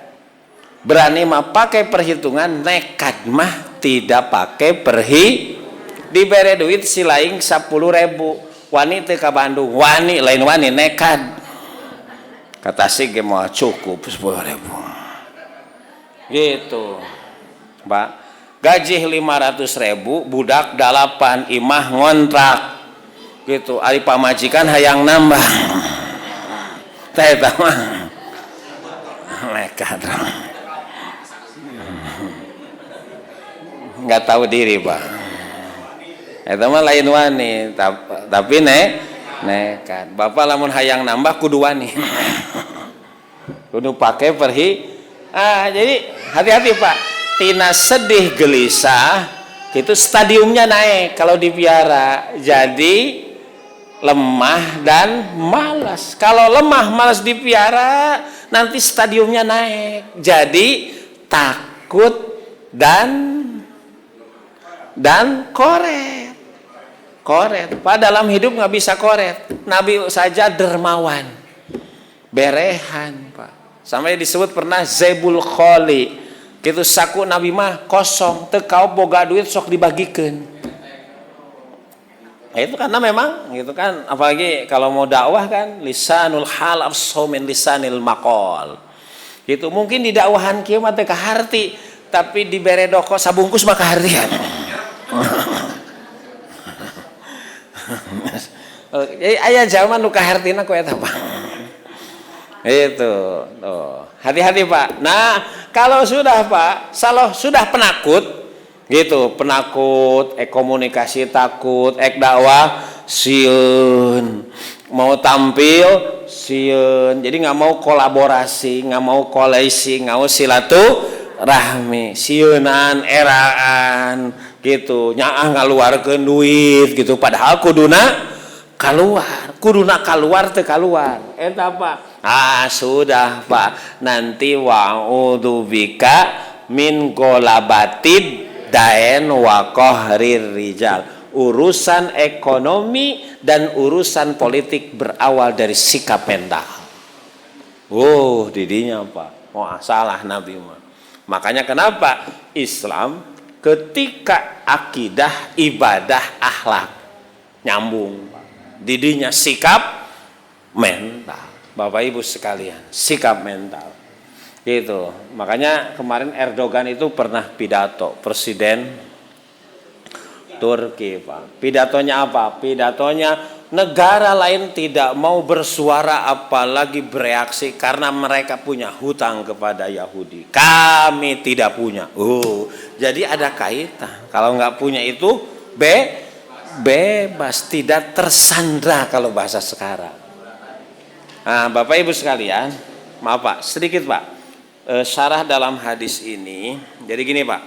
Berani mah pakai perhitungan, nekad mah tidak pakai dibere duit si laing 10.000. Wani teu ka Bandung, wani lain wani nekad. Kata si ge moal cukup 10.000. Gitu. Pak, gaji 500.000, budak 8, imah ngontrak. Gitu, ari pamajikan hayang nambah. Teh eta mah nekat. Enggak tahu diri, Pak. Eta mah lain wani, tapi nekat. Bapak lamun hayang nambah kudu wani. Kudu pakai jadi hati-hati Pak. Tina sedih gelisah, itu stadiumnya naik kalau dipiara. Jadi lemah dan malas. Kalau lemah malas dipiara, nanti stadiumnya naik. Jadi takut dan koret. Pak, dalam hidup nggak bisa koret. Nabi saja dermawan, berehan Pak. Sampai disebut pernah Zaibul Kholi. Gitu saku Nabi mah kosong, teu kaop boga duit sok dibagikeun. Nah, itu karena memang gitu kan, apalagi kalau mau dakwah kan lisanul hal afsahu min lisanil maqal. Gitu mungkin di dakwahan kieu mah teu kaharti, tapi dibere doko sabungkus mah kahartian. Jadi aya zaman nu kahartina ku eta Pak. Itu tuh. Hati-hati Pak. Nah, kalau sudah Pak, sudah penakut gitu, penakut, komunikasi takut, dakwah sieun, mau tampil sieun. Jadi nggak mau kolaborasi, nggak mau koalisi, nggak mau silaturahmi, sieunan, eraan gitu, nyaah ngaluarkeun duit gitu. Padahal kuduna keluar teu kaluar. Eta Pak. Sudah Pak. Nanti wa'udzubika min golabatid daen wa qahrir rijal. Urusan ekonomi dan urusan politik berawal dari sikap mental. Didinya Pak. Salah Nabi mah. Makanya kenapa Islam ketika akidah, ibadah, akhlak nyambung Pak. Didinya sikap mental. Bapak Ibu sekalian, sikap mental. Gitu. Makanya kemarin Erdogan itu pernah pidato, presiden Turki, Pak. Pidatonya apa? Pidatonya negara lain tidak mau bersuara apalagi bereaksi karena mereka punya hutang kepada Yahudi. Kami tidak punya. Jadi ada kaitan. Kalau nggak punya itu bebas, tidak tersandra kalau bahasa sekarang. Nah, Bapak Ibu sekalian, maaf Pak, sedikit Pak. Syarah dalam hadis ini, jadi gini Pak.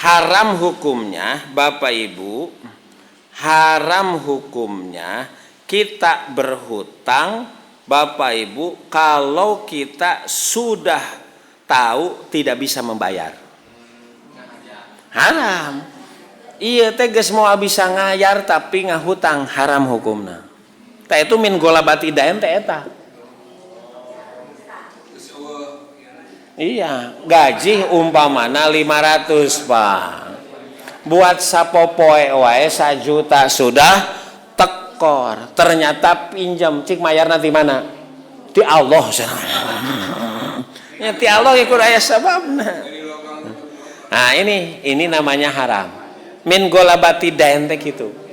Haram hukumnya, Bapak Ibu, haram hukumnya kita berhutang, Bapak Ibu, kalau kita sudah tahu tidak bisa membayar. Haram. Iya tegas mau bisa ngayar tapi ngahutang, haram hukumna. Tah itu min golabati daen teh eta. Iya, gaji umpamana 500 Pak. Buat sapopoe wae 1 juta sudah tekor. Ternyata pinjam cik mayarna di mana? Di Allah sana. Ya ti Allah ikut aya sababna. Nah, ini namanya haram. Min golabati daen teh kitu.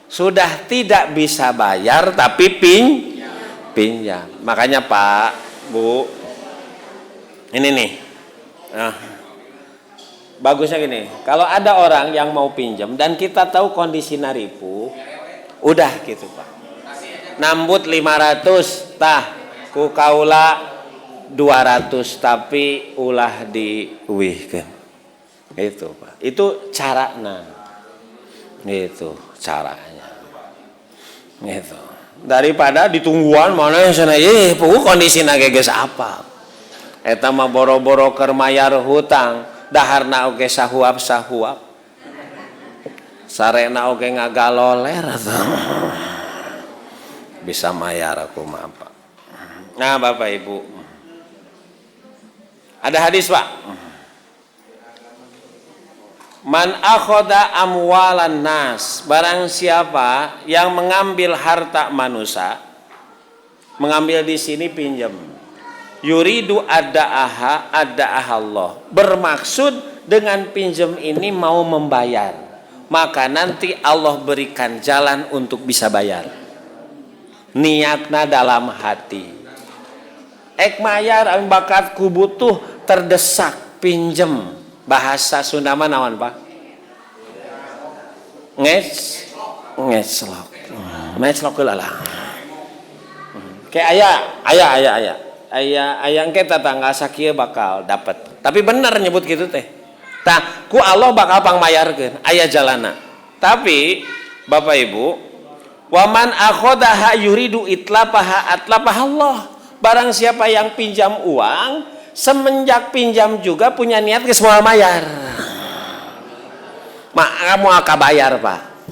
Sudah tidak bisa bayar tapi pinjam. Makanya Pak, Bu, ini nih. Nah, bagusnya gini. Kalau ada orang yang mau pinjam dan kita tahu kondisi naripu, udah gitu Pak. Nambut 500, tah ku kaula 200 tapi ulah diuwihkeun. Itu Pak. Itu carana. Itu caranya. Gitu. Daripada ditungguan mana sana pokok kondisi geus apa. Eta mah boro-boro keur mayar hutang, daharna oge sahuap-sahuap. Sarena oge ngagaloler bisa mayar aku mah Pak. Nah Bapak Ibu, ada hadis Pak. Man akhoda amwalan nas, barang siapa yang mengambil harta manusia, mengambil di sini pinjam. Yuridu ada Allah, bermaksud dengan pinjam ini mau membayar, maka nanti Allah berikan jalan untuk bisa bayar. Niatna dalam hati. Ek mayar bakat ku butuh terdesak pinjem. Bahasa Sunda mah naon Pak? Ngeclok lah. Kayak aya engke tetangga sakieu bakal dapat. Tapi bener nyebut gitu teh. Tah ku Allah bakal pangmayarkeun, aya jalana. Tapi Bapak Ibu, waman akhodaha yuridu itlapaha Allah. Barang siapa yang pinjam uang, semenjak pinjam juga punya niat ke semua mayar. Kamu akan bayar Pak,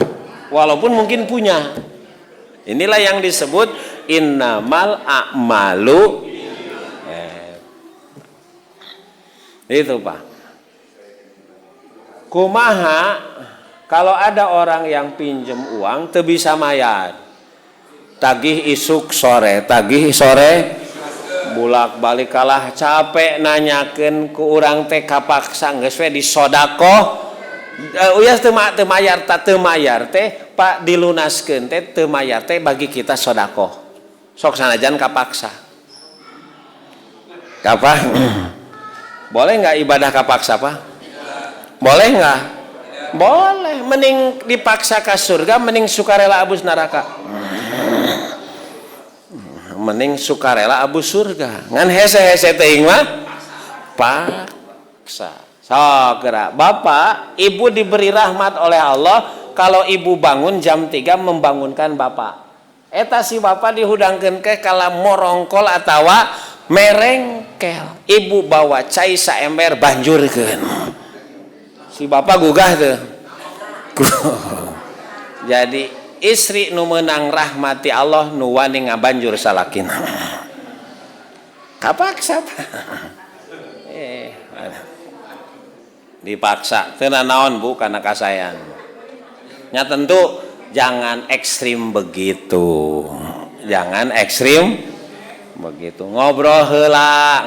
walaupun mungkin punya. Inilah yang disebut innamal a'malu. Itu Pak. Kumaha kalau ada orang yang pinjam uang teu bisa mayar, tagih isuk sore, bulak balik kalah capek nanyakeun ku urang teh kapaksa geus we disodakoh. Uyas teu mayar teh Pak dilunaskeun teh teu mayar teh bagi kita sodakoh. Sok sanajan kapaksa. Boleh enggak ibadah kapaksa Pak? Boleh enggak? Boleh. Mending dipaksa ke surga mending sukarela abus neraka. Mending sukarela abu surga. Ngan hese-hese teuing mah paksa. Segera Bapak, Ibu diberi rahmat oleh Allah kalau Ibu bangun jam 3 membangunkan Bapak. Eta si Bapak dihudangkeun ke kala morongkol atawa merengkel. Ibu bawa cai saember banjurkeun. Si Bapak gugah teu. Jadi istri nu meunang rahmati Allah nu wani ngabanjur salakina. Kapaksa. Dipaksa teu naon Bu kana kasayan. Nya tentu jangan ekstrim begitu. Jangan ekstrim begitu. Ngobrol heula.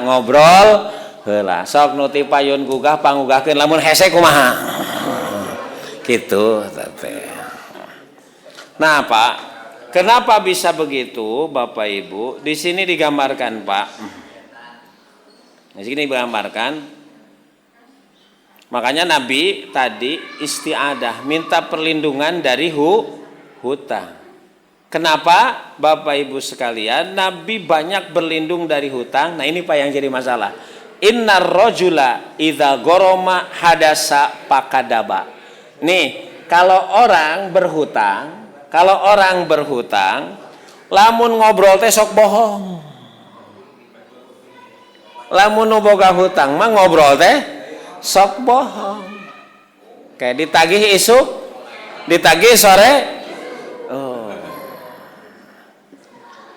Sok nu ti payun gugah pangugahkeun lamun hese kumaha. Gitu teh. Nah Pak, kenapa bisa begitu Bapak Ibu? Di sini digambarkan Pak. Di sini digambarkan. Makanya Nabi tadi isti'adah, minta perlindungan dari hutang. Kenapa Bapak Ibu sekalian? Nabi banyak berlindung dari hutang. Nah ini Pak yang jadi masalah. Innar rajula idza goroma hadasa pakadaba. Nih, kalau orang berhutang, lamun ngobrol teh sok bohong. Lamun nu boga hutang mah ngobrol teh sok bohong. Kayak ditagih isuk, ditagih sore.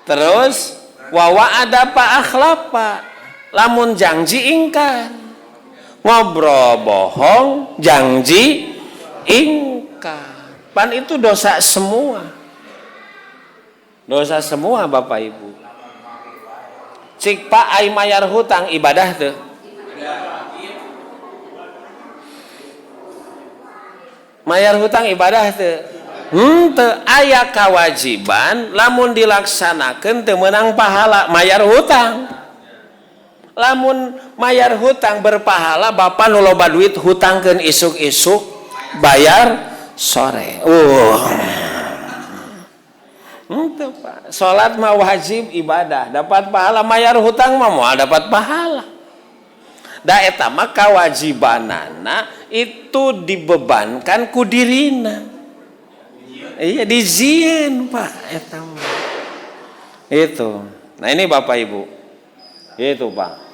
Terus wawa ada pak akhlapa, lamun janji ingkar. Ngobrol bohong, janji ingkar. Pan itu dosa semua. Dosa semua Bapak Ibu. Cik Pak ai mayar hutang ibadah tuh. Mayar hutang ibadah tuh. Teu aya kewajiban lamun dilaksanakeun teu meunang pahala mayar hutang. Lamun mayar hutang berpahala Bapak nu loba duit hutangkeun isuk-isuk bayar sore. Itu Pak. Salat mah wajib ibadah, dapat pahala. Mayar hutang mah moal dapat pahala. Da eta mah kawajibanana itu dibebankan ku dirina. Iya dijieun Pak eta mah. Itu. Nah ini Bapak Ibu. Itu Pak.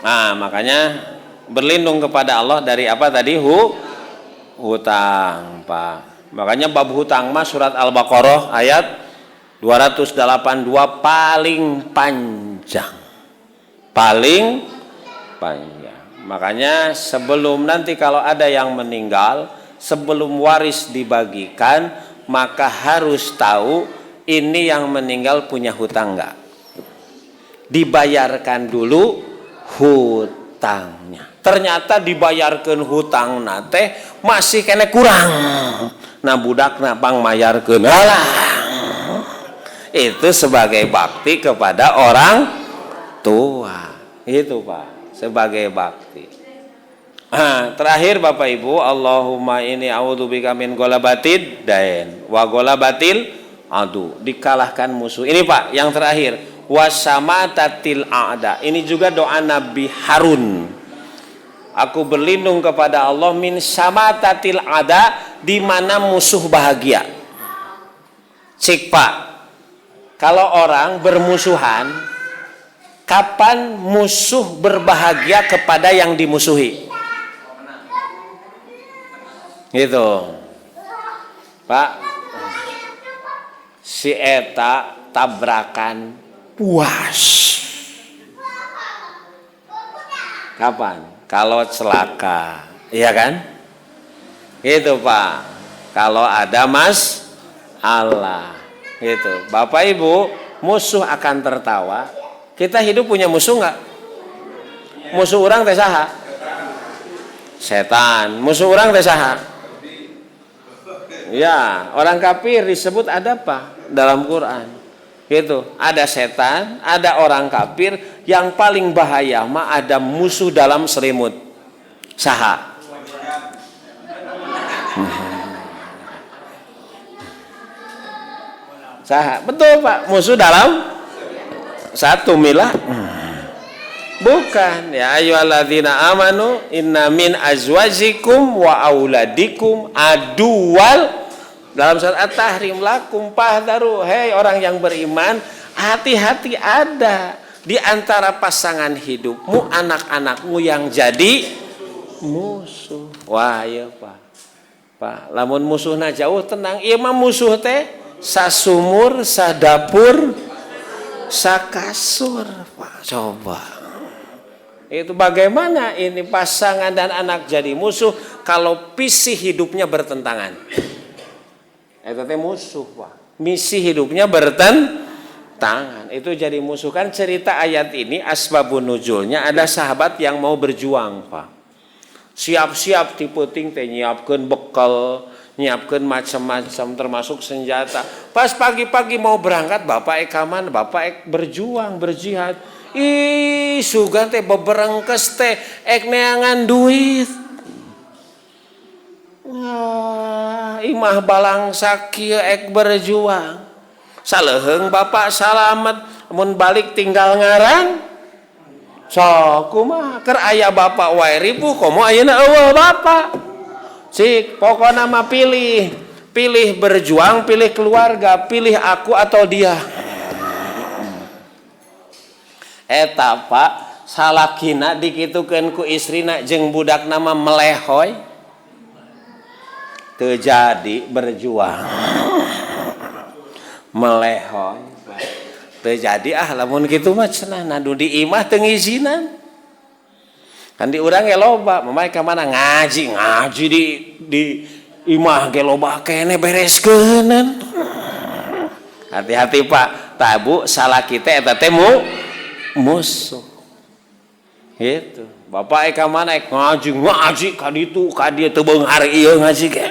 Nah, makanya berlindung kepada Allah dari apa tadi? Hutang, Pak. Makanya bab hutang mah surat Al-Baqarah ayat 282 paling panjang. Paling panjang. Makanya sebelum nanti kalau ada yang meninggal, sebelum waris dibagikan, maka harus tahu ini yang meninggal punya hutang enggak. Dibayarkan dulu hutangnya. Ternyata dibayarkan hutang nate masih kena kurang. Nah budak napang mayarkeun. Alah. Itu sebagai bakti kepada orang tua. Itu Pak, sebagai bakti. Terakhir Bapak Ibu, Allahumma inni a'udzubika min ghalabatid dain wa ghalabatil adu. Dikalahkan musuh. Ini Pak, yang terakhir. Wasamatatil a'da. Ini juga doa Nabi Harun. Aku berlindung kepada Allah min samatatil a'da, di mana musuh bahagia. Cik Pak, kalau orang bermusuhan, kapan musuh berbahagia kepada yang dimusuhi? Gitu. Pak, si eta tabrakan puas. Kapan? Kalau celaka, iya kan? Gitu Pak. Kalau ada Allah, gitu. Bapak Ibu, musuh akan tertawa. Kita hidup punya musuh nggak? Musuh orang teh saha? Setan. Musuh orang teh saha? Ya, orang kafir disebut ada apa dalam Quran? Gitu, ada setan, ada orang kafir. Yang paling bahaya mah ada musuh dalam selimut. Saha? Saha? Betul Pak, musuh dalam satu milah. Bukan. Ya ayyuhalladzina amanu inna min azwajikum wa auladikum aduwal. Dalam surat At-Tahrim lakum fahdharu. Hei orang yang beriman, hati-hati ada di antara pasangan hidupmu, anak-anakmu yang jadi musuh. Wah, iya Pak. Pak, lamun musuhna jauh tenang. Ieu mah musuh teh sasumur, sadapur, sakasur. Pak, coba. Itu bagaimana ini pasangan dan anak jadi musuh kalau visi hidupnya bertentangan. Itu teh musuh Pak. Misi hidupnya bertentangan. Itu jadi musuh. Kan cerita ayat ini asbabun nuzulnya ada sahabat yang mau berjuang Pak. Siap-siap tiputing teh nyiapkeun bekal, nyiapkeun macam-macam termasuk senjata. Pas pagi-pagi mau berangkat, bapak ekaman, bapak berjuang, berjihad. Ih, sugan teh beberengkes teh ek neangan duit. Imah balang sakieu ek berjuang. Saleuheung bapak salamet, mun balik tinggal ngarang. So kumaha keur aya bapak wae ribu, komo ayeuna eueuh bapak. Cik, pokona mah pilih berjuang, pilih keluarga, pilih aku atau dia. Eta Pak, salakina dikitukeun ku istrina jeung budak nama melehoy. Teu jadi berjuang. Melehoy. Teu jadi lamun kitu mah cenah nadu di imah teu ngizinan. Kan di urang ge loba, mamai ka mana ngaji di imah ge loba kene bereskeun. Hati-hati Pak, tabu salah kita eta teh musuh. Gitu. Bapak ka mana ngaji ka ditu ka dieu teu beunghar ieu ngaji ge.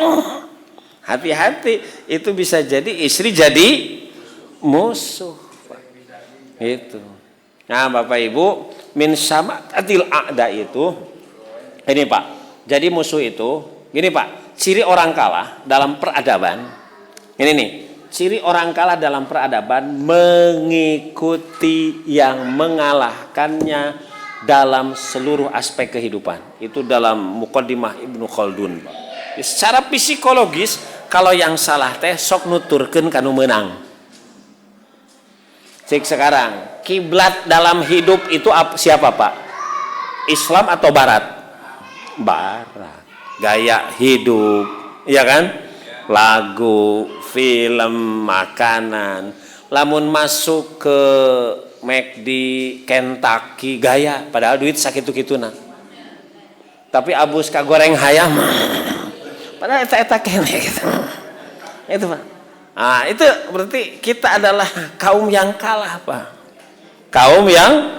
Hati-hati, itu bisa jadi istri jadi musuh. Itu. Nah, Bapak Ibu, min samatatil a'da itu ini Pak. Jadi musuh itu, gini Pak, ciri orang kalah dalam peradaban. Ini nih, ciri orang kalah dalam peradaban mengikuti yang mengalahkannya dalam seluruh aspek kehidupan. Itu dalam Muqaddimah Ibnu Khaldun, Pak. Secara psikologis, kalau yang salah teh sok nuturkeun kanu meunang. Cek sekarang, kiblat dalam hidup itu siapa Pak? Islam atau barat? Barat. Gaya hidup, ya kan? Lagu, film, makanan. Lamun masuk ke McD, Kentucky, gaya. Padahal duit sakitu-kituna. Tapi abus ka goreng hayam. Padahal eta kene gitu. Itu Pak. Nah, itu berarti kita adalah kaum yang kalah, Pak. Kaum yang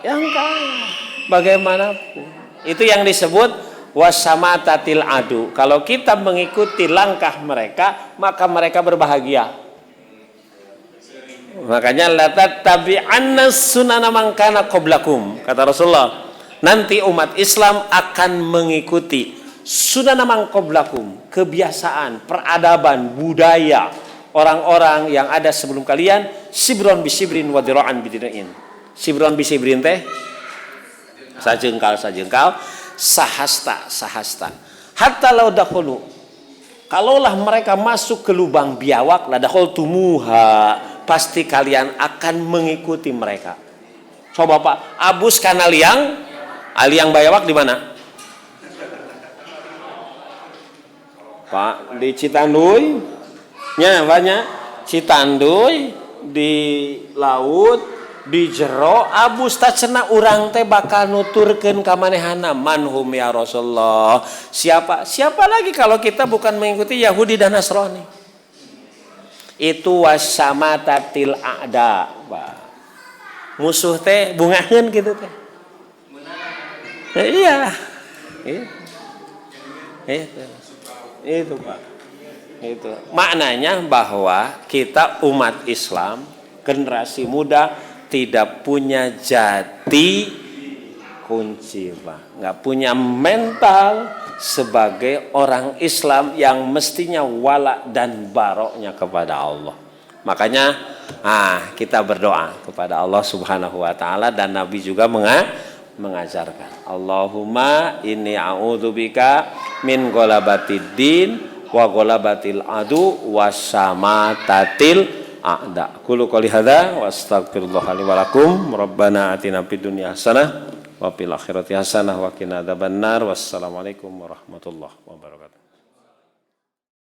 kalah. Bagaimanapun. Itu yang disebut wasamatatil adu. Kalau kita mengikuti langkah mereka, maka mereka berbahagia. Makanya la tattabi'anna sunana man kana qablakum, kata Rasulullah. Nanti umat Islam akan mengikuti sunana man qablakum, kebiasaan, peradaban, budaya orang-orang yang ada sebelum kalian. Sibron bisibrin wa dira'an bidirain. Sibron bisibrin teh sajengkal, sahasta. Hatta law dakhulu, kalaulah mereka masuk ke lubang biawak, la dakhaltumuha, pasti kalian akan mengikuti mereka. Coba Pak, abus kana liang biawak di mana? Pak, di Citanduy. Nya banyak Citanduy di laut. Di jero abus tak cenah urang teh bakal nuturkeun ka manehana manhum ya Rasulullah. Siapa lagi kalau kita bukan mengikuti Yahudi dan Nasrani. Itu wasamatatil a'da, Pak. Musuh teh bungaheun gitu teh. Iya. Itu Pak. Itu. Maknanya bahwa kita umat Islam, generasi muda tidak punya jati kunci, Pak. Nggak punya mental sebagai orang Islam yang mestinya wala dan baroknya kepada Allah. Makanya kita berdoa kepada Allah Subhanahu wa taala, dan Nabi juga mengajarkan. Allahumma inni a'udzubika min ghalabatid din wa ghalabatil adu wasamatatil a'da. Qulu qouli hadza wa astaghfirullah li wa lakum. Rabbana atina fid dunya hasanah wa fil akhirati hasanah wa qina adzabannar. Wassalamualaikum warahmatullahi wabarakatuh.